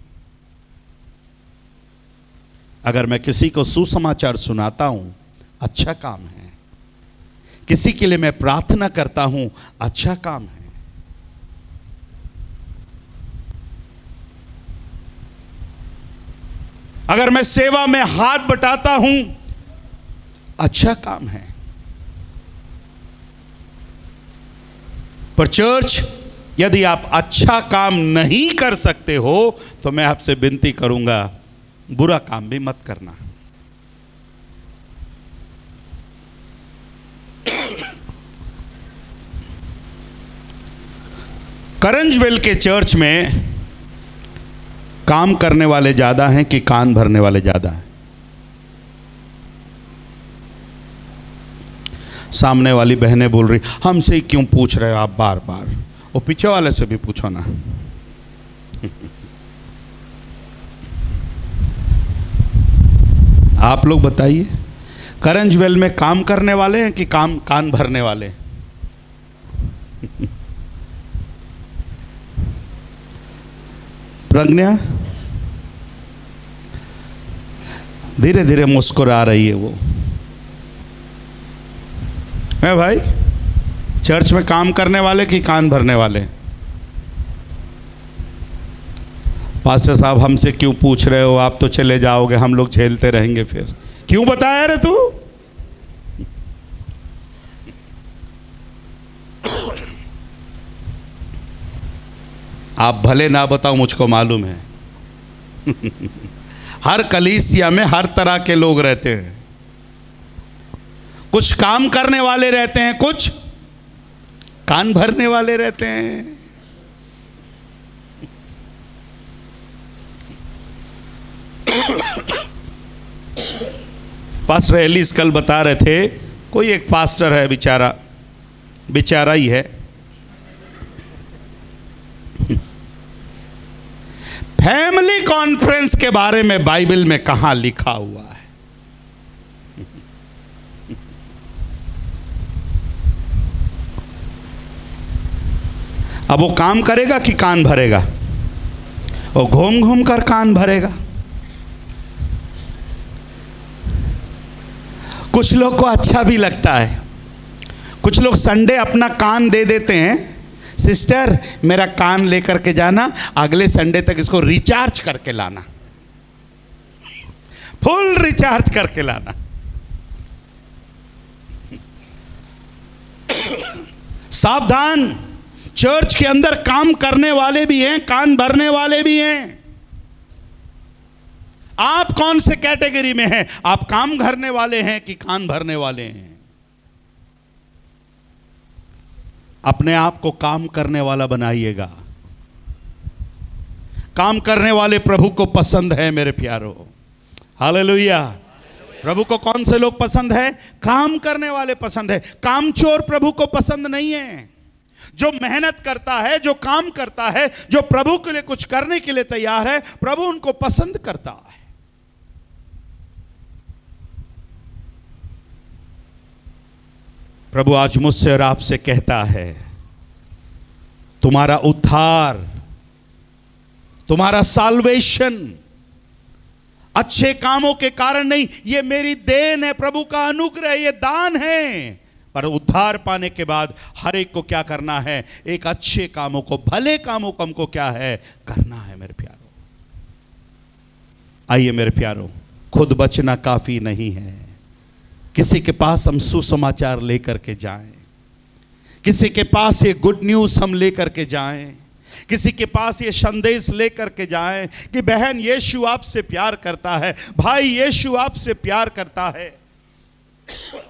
अगर मैं किसी को सुसमाचार सुनाता हूं, अच्छा काम है। किसी के लिए मैं प्रार्थना करता हूं, अच्छा काम है। अगर मैं सेवा में हाथ बटाता हूं, अच्छा काम है। पर चर्च, यदि आप अच्छा काम नहीं कर सकते हो तो मैं आपसे विनती करूंगा, बुरा काम भी मत करना। करंजवेल के चर्च में काम करने वाले ज्यादा हैं कि कान भरने वाले ज्यादा हैं? सामने वाली बहनें बोल रही, हमसे ही क्यों पूछ रहे हो आप बार बार? वो पीछे वाले से भी पूछो ना। आप लोग बताइए, करंजवेल में काम करने वाले हैं कि कान भरने वाले? प्रज्ञा धीरे धीरे मुस्कुरा रही है वो। है भाई, चर्च में काम करने वाले कि कान भरने वाले? पास्टर साहब हमसे क्यों पूछ रहे हो, आप तो चले जाओगे, हम लोग झेलते रहेंगे। फिर क्यों बताया रे तू? आप भले ना बताओ, मुझको मालूम है। हर कलीसिया में हर तरह के लोग रहते हैं। कुछ काम करने वाले रहते हैं, कुछ कान भरने वाले रहते हैं। पास्टर एलिस कल बता रहे थे, कोई एक पास्टर है, बेचारा ही है, फैमिली कॉन्फ्रेंस के बारे में बाइबल में कहां लिखा हुआ है? अब वो काम करेगा कि कान भरेगा? वो घूम घूम कर कान भरेगा। कुछ लोग को अच्छा भी लगता है। कुछ लोग संडे अपना कान दे देते हैं, सिस्टर मेरा कान लेकर के जाना, अगले संडे तक इसको रिचार्ज करके लाना, फुल रिचार्ज करके लाना। सावधान, चर्च के अंदर काम करने वाले भी हैं, कान भरने वाले भी हैं। आप कौन से कैटेगरी में हैं? आप काम भरने वाले हैं कि कान भरने वाले हैं? अपने आप को काम करने वाला बनाइएगा। काम करने वाले प्रभु को पसंद है मेरे प्यारो। हालेलुया। प्रभु को कौन से लोग पसंद है? काम करने वाले पसंद है। कामचोर प्रभु को पसंद नहीं है। जो मेहनत करता है, जो काम करता है, जो प्रभु के लिए कुछ करने के लिए तैयार है, प्रभु उनको पसंद करता है। प्रभु आज मुझसे और आपसे कहता है, तुम्हारा उद्धार, तुम्हारा साल्वेशन अच्छे कामों के कारण नहीं, ये मेरी देन है, प्रभु का अनुग्रह, ये दान है। पर उद्धार पाने के बाद हर एक को क्या करना है? एक अच्छे कामों को, भले कामों को हमको क्या है? करना है मेरे प्यारो। आइए मेरे प्यारो, खुद बचना काफी नहीं है। किसी के पास हम सुसमाचार लेकर के जाएं, किसी के पास ये गुड न्यूज़ हम लेकर के जाएं, किसी के पास ये संदेश लेकर के जाएं कि बहन यीशु आपसे प्यार करता है, भाई यीशु आपसे प्यार करता है,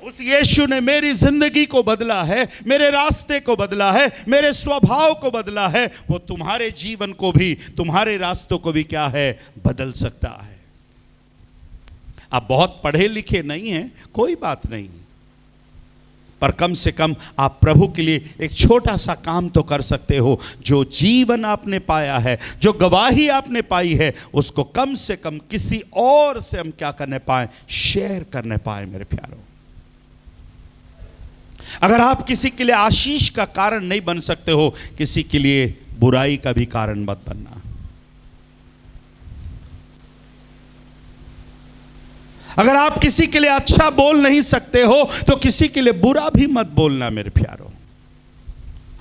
उस यीशु ने मेरी जिंदगी को बदला है, मेरे रास्ते को बदला है, मेरे स्वभाव को बदला है। वो तुम्हारे जीवन को भी, तुम्हारे रास्तों को भी क्या है? बदल सकता है। आप बहुत पढ़े लिखे नहीं हैं, कोई बात नहीं, पर कम से कम आप प्रभु के लिए एक छोटा सा काम तो कर सकते हो। जो जीवन आपने पाया है, जो गवाही आपने पाई है, उसको कम से कम किसी और से हम क्या करने पाए? शेयर करने पाए मेरे प्यारों। अगर आप किसी के लिए आशीष का कारण नहीं बन सकते हो, किसी के लिए बुराई का भी कारण मत बनना। अगर आप किसी के लिए अच्छा बोल नहीं सकते हो तो किसी के लिए बुरा भी मत बोलना मेरे प्यारों।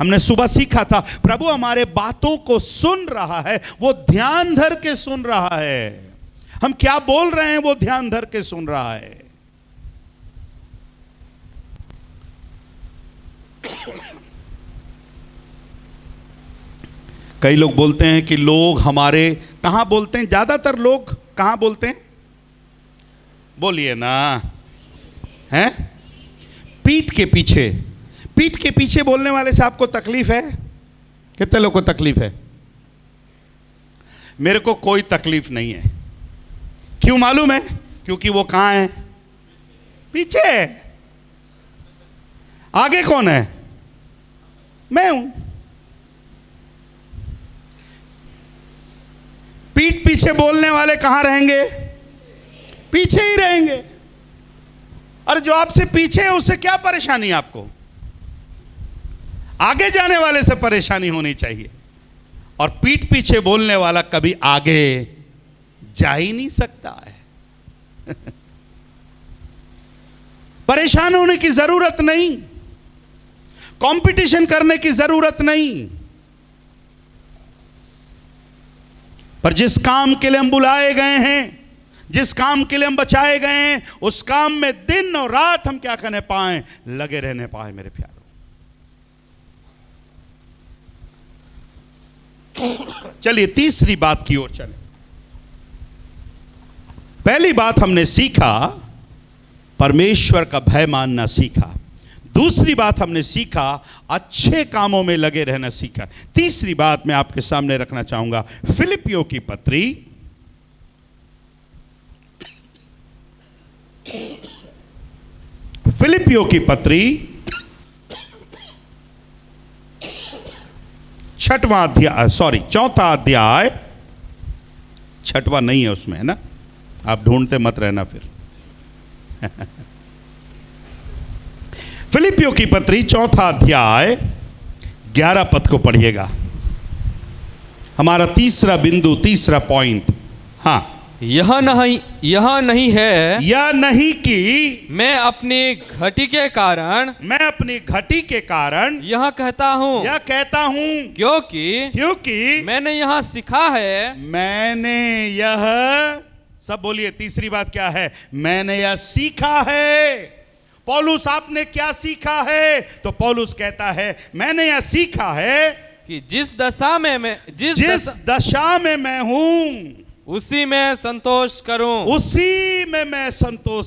हमने सुबह सीखा था, प्रभु हमारे बातों को सुन रहा है, वो ध्यान धर के सुन रहा है। हम क्या बोल रहे हैं वो ध्यान धर के सुन रहा है। कई लोग बोलते हैं कि लोग हमारे, कहां बोलते हैं ज्यादातर लोग, कहां बोलते हैं, बोलिए ना, हैं? पीठ के पीछे। पीठ के पीछे बोलने वाले से आपको तकलीफ है? कितने लोग को तकलीफ है? मेरे को कोई तकलीफ नहीं है। क्यों मालूम है? क्योंकि वो कहां है? पीछे। आगे कौन है? मैं हूं। पीठ पीछे बोलने वाले कहां रहेंगे? पीछे ही रहेंगे। और जो आपसे पीछे है उससे क्या परेशानी आपको? आगे जाने वाले से परेशानी होनी चाहिए। और पीठ पीछे बोलने वाला कभी आगे जा ही नहीं सकता है। परेशान होने की जरूरत नहीं, कंपटीशन करने की जरूरत नहीं। पर जिस काम के लिए हम बुलाए गए हैं, जिस काम के लिए हम बचाए गए हैं, उस काम में दिन और रात हम क्या करने पाए? लगे रहने पाए मेरे प्यारों। चलिए तीसरी बात की ओर चलें। पहली बात हमने सीखा, परमेश्वर का भय मानना सीखा। दूसरी बात हमने सीखा, अच्छे कामों में लगे रहना सीखा। तीसरी बात मैं आपके सामने रखना चाहूंगा, फिलिपियों की पत्री फिलिपियों की पत्री 6वां अध्याय, सॉरी 4वां अध्याय, 6वां नहीं है उसमें, है ना? आप ढूंढते मत रहना फिर। फिलिपियों की पत्री 4वां अध्याय 11 पद को पढ़िएगा। हमारा तीसरा बिंदु, तीसरा पॉइंट। हाँ, यह नहीं है, यह नहीं कि मैं अपनी घटी के कारण यह कहता हूँ, क्योंकि मैंने यह सीखा है। मैंने यह, सब बोलिए, तीसरी बात क्या है? मैंने यह सीखा है। पौलुस आपने क्या सीखा है? तो पौलुस कहता है मैंने यह सीखा है कि जिस दशा में मैं हूं उसी में संतोष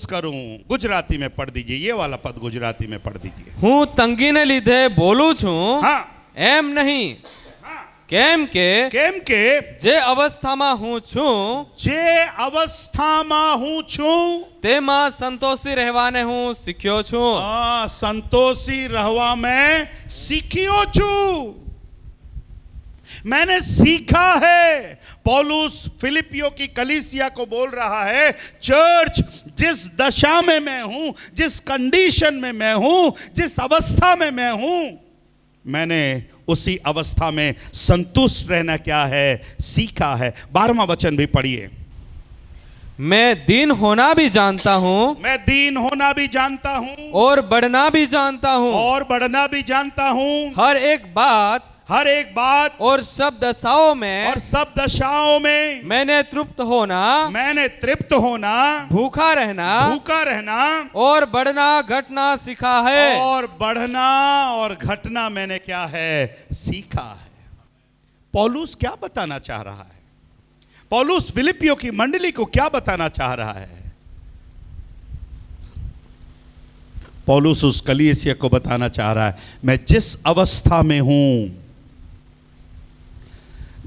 करूं। गुजराती में पढ़ दीजिए, ये वाला पद गुजराती में पढ़ दीजिए। हूँ तंगी ने लीधे बोलू छू, हाँ, एम नहीं, हाँ, केम के जे अवस्था में हूँ छू, तेमा संतोषी रहवाने हूँ सीख्यो छू। संतोषी रहवा में सीखियो छू। मैंने सीखा है। पौलुस फिलिपियों की कलीसिया को बोल रहा है, चर्च, जिस दशा में मैं हूं, जिस कंडीशन में मैं हूं, जिस अवस्था में मैं हूं, मैंने उसी अवस्था में संतुष्ट रहना क्या है? सीखा है। 12वां वचन भी पढ़िए। मैं दीन होना भी जानता हूँ, और बढ़ना भी जानता हूँ, हर एक बात और सब दशाओं में मैंने तृप्त होना, भूखा रहना और बढ़ना घटना सीखा है। और बढ़ना और घटना मैंने क्या है? सीखा है। पौलुस क्या बताना चाह रहा है? पौलुस फिलिपियों की मंडली को क्या बताना चाह रहा है? पौलुस उस कलीसिया को बताना चाह रहा है, मैं जिस अवस्था में हूं,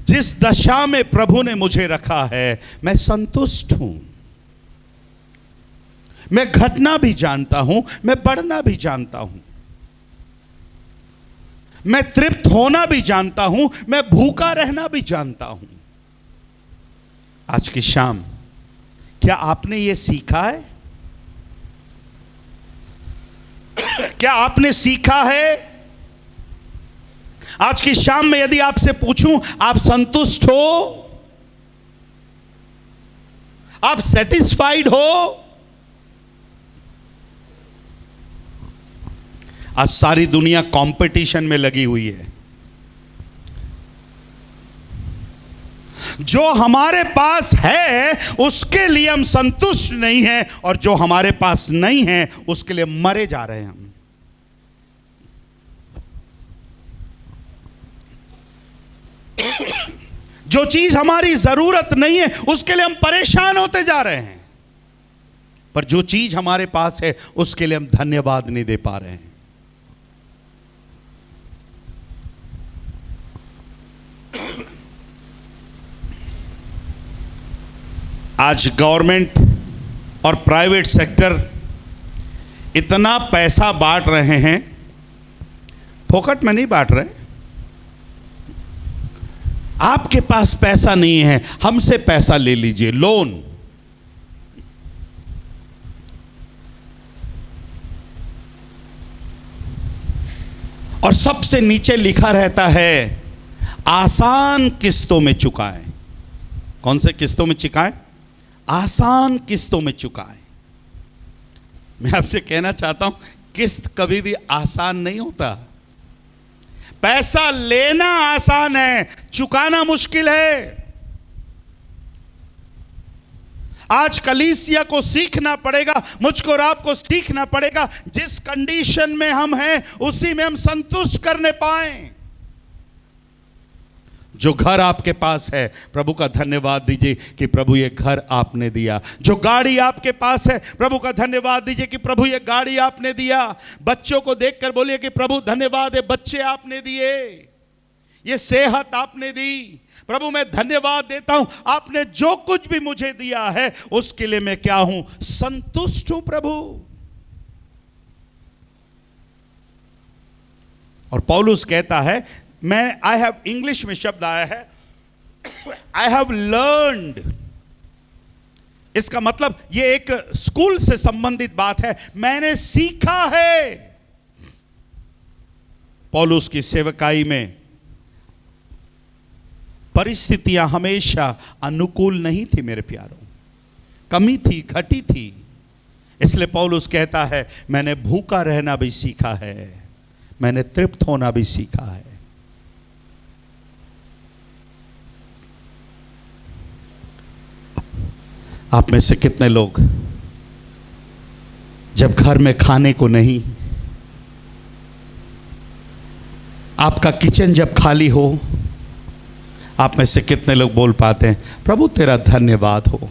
जिस दशा में प्रभु ने मुझे रखा है, मैं संतुष्ट हूं। मैं घटना भी जानता हूं, मैं बढ़ना भी जानता हूं, मैं तृप्त होना भी जानता हूं, मैं भूखा रहना भी जानता हूं। आज की शाम क्या आपने यह सीखा है? क्या आपने सीखा है? आज की शाम में यदि आपसे पूछूं, आप संतुष्ट हो? आप सेटिस्फाइड हो? आज सारी दुनिया कंपटीशन में लगी हुई है। जो हमारे पास है उसके लिए हम संतुष्ट नहीं हैं, और जो हमारे पास नहीं है उसके लिए मरे जा रहे हैं हम। जो चीज हमारी जरूरत नहीं है उसके लिए हम परेशान होते जा रहे हैं, पर जो चीज हमारे पास है उसके लिए हम धन्यवाद नहीं दे पा रहे हैं। आज गवर्नमेंट और प्राइवेट सेक्टर इतना पैसा बांट रहे हैं, फोकट में नहीं बांट रहे। आपके पास पैसा नहीं है, हमसे पैसा ले लीजिए, लोन। और सबसे नीचे लिखा रहता है आसान किस्तों में चुकाएं। कौन से किस्तों में चुकाएं? आसान किस्तों में चुकाएं। मैं आपसे कहना चाहता हूं, किस्त कभी भी आसान नहीं होता। पैसा लेना आसान है, चुकाना मुश्किल है। आज कलीसिया को सीखना पड़ेगा, मुझको और आपको सीखना पड़ेगा, जिस कंडीशन में हम हैं उसी में हम संतुष्ट करने पाएं। जो घर आपके पास है, प्रभु का धन्यवाद दीजिए कि प्रभु ये घर आपने दिया। जो गाड़ी आपके पास है, प्रभु का धन्यवाद दीजिए कि प्रभु ये गाड़ी आपने दिया। बच्चों को देखकर बोलिए कि प्रभु धन्यवाद है, बच्चे आपने दिए, ये सेहत आपने दी। प्रभु मैं धन्यवाद देता हूं, आपने जो कुछ भी मुझे दिया है उसके लिए मैं क्या हूं? संतुष्ट हूं प्रभु। और पौलुस कहता है, आई हैव, इंग्लिश में शब्द आया है, आई हैव लर्नड। इसका मतलब यह एक स्कूल से संबंधित बात है, मैंने सीखा है। पौलुस की सेवकाई में परिस्थितियां हमेशा अनुकूल नहीं थी मेरे प्यारों, कमी थी, घटी थी। इसलिए पौलुस कहता है, मैंने भूखा रहना भी सीखा है, मैंने तृप्त होना भी सीखा है। आप में से कितने लोग जब घर में खाने को नहीं, आपका किचन जब खाली हो, आप में से कितने लोग बोल पाते हैं, प्रभु तेरा धन्यवाद हो।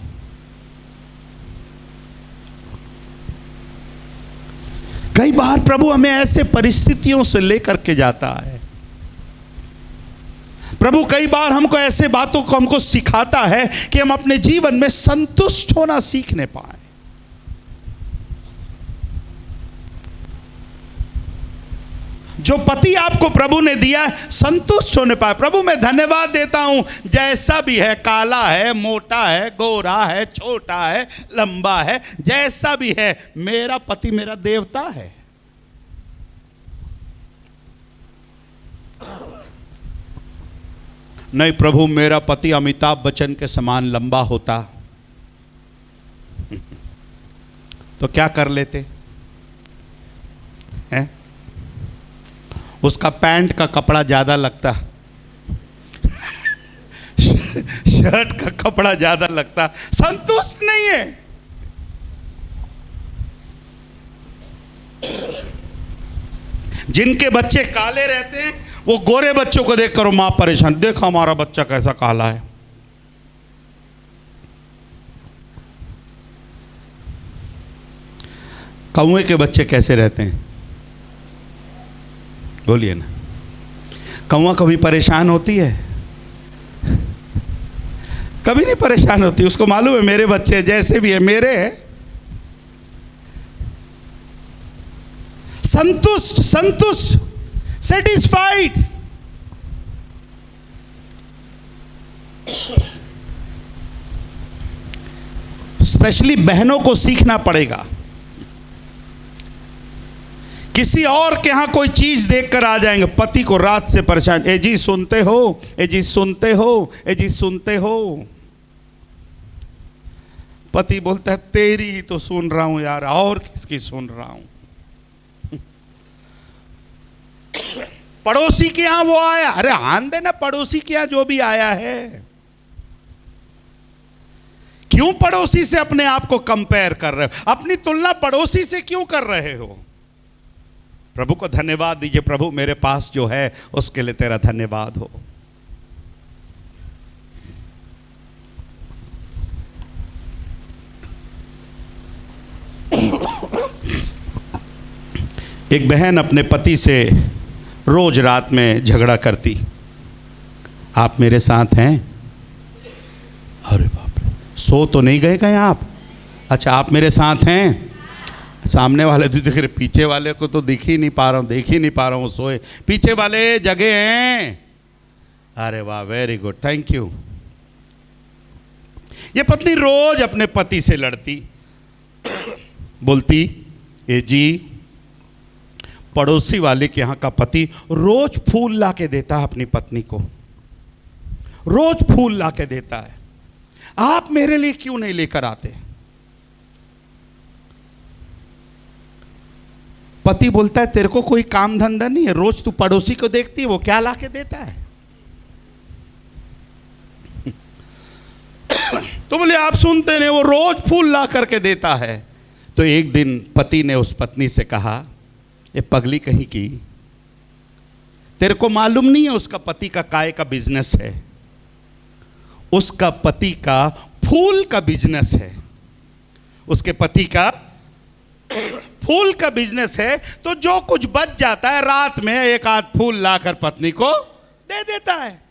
कई बार प्रभु हमें ऐसे परिस्थितियों से लेकर के जाता है, प्रभु कई बार हमको ऐसे बातों को हमको सिखाता है कि हम अपने जीवन में संतुष्ट होना सीखने पाए। जो पति आपको प्रभु ने दिया है, संतुष्ट होने पाए। प्रभु मैं धन्यवाद देता हूं, जैसा भी है, काला है, मोटा है, गोरा है, छोटा है, लंबा है, जैसा भी है, मेरा पति मेरा देवता है। नहीं प्रभु, मेरा पति अमिताभ बच्चन के समान लंबा होता तो क्या कर लेते हैं? उसका पैंट का कपड़ा ज्यादा लगता, शर्ट का कपड़ा ज्यादा लगता, संतुष्ट नहीं है। जिनके बच्चे काले रहते हैं वो गोरे बच्चों को देख करो मां परेशान, देखो हमारा बच्चा कैसा काला है। कौए के बच्चे कैसे रहते हैं? बोलिए ना। कौआ कभी परेशान होती है? कभी नहीं परेशान होती, उसको मालूम है मेरे बच्चे जैसे भी है मेरे हैं। संतुष्ट, संतुष्ट, सेटिस्फाइड। स्पेशली बहनों को सीखना पड़ेगा। किसी और के यहां कोई चीज देखकर आ जाएंगे, पति को रात से परेशान, ए जी सुनते हो, ए जी सुनते हो, ए जी सुनते हो। पति बोलता है तेरी ही तो सुन रहा हूं यार, और किसकी सुन रहा हूं। पड़ोसी के यहां वो आया, अरे आन देना, पड़ोसी के यहां जो भी आया है। क्यों पड़ोसी से अपने आप को कंपेयर कर रहे हो? अपनी तुलना पड़ोसी से क्यों कर रहे हो? प्रभु को धन्यवाद दीजिए, प्रभु मेरे पास जो है उसके लिए तेरा धन्यवाद हो। एक बहन अपने पति से रोज रात में झगड़ा करती, आप मेरे साथ हैं? अरे बाप रे, सो तो नहीं गए कहीं आप? अच्छा, आप मेरे साथ हैं? सामने वाले तो दिख रहे, पीछे वाले को तो दिख ही नहीं पा रहा हूँ, देख ही नहीं पा रहा हूँ, सोए। पीछे वाले जगह हैं? अरे वाह, वेरी गुड, थैंक यू। ये पत्नी रोज अपने पति से लड़ती, बोलती, ए जी, पड़ोसी वाले के यहाँ का पति रोज फूल ला के देता है अपनी पत्नी को, रोज फूल ला के देता है, आप मेरे लिए क्यों नहीं लेकर आते? पति बोलता है, तेरे को कोई काम धंधा नहीं है, रोज तू पड़ोसी को देखती है, वो क्या ला के देता है? तो बोले, आप सुनते नहीं, वो रोज फूल ला करके देता है। तो एक दिन पति ने उस पत्नी से कहा, ये पगली कहीं की, तेरे को मालूम नहीं है उसका पति का काय का बिजनेस है? उसका पति का फूल का बिजनेस है, उसके पति का फूल का बिजनेस है। तो जो कुछ बच जाता है रात में एक आध फूल लाकर पत्नी को दे देता है।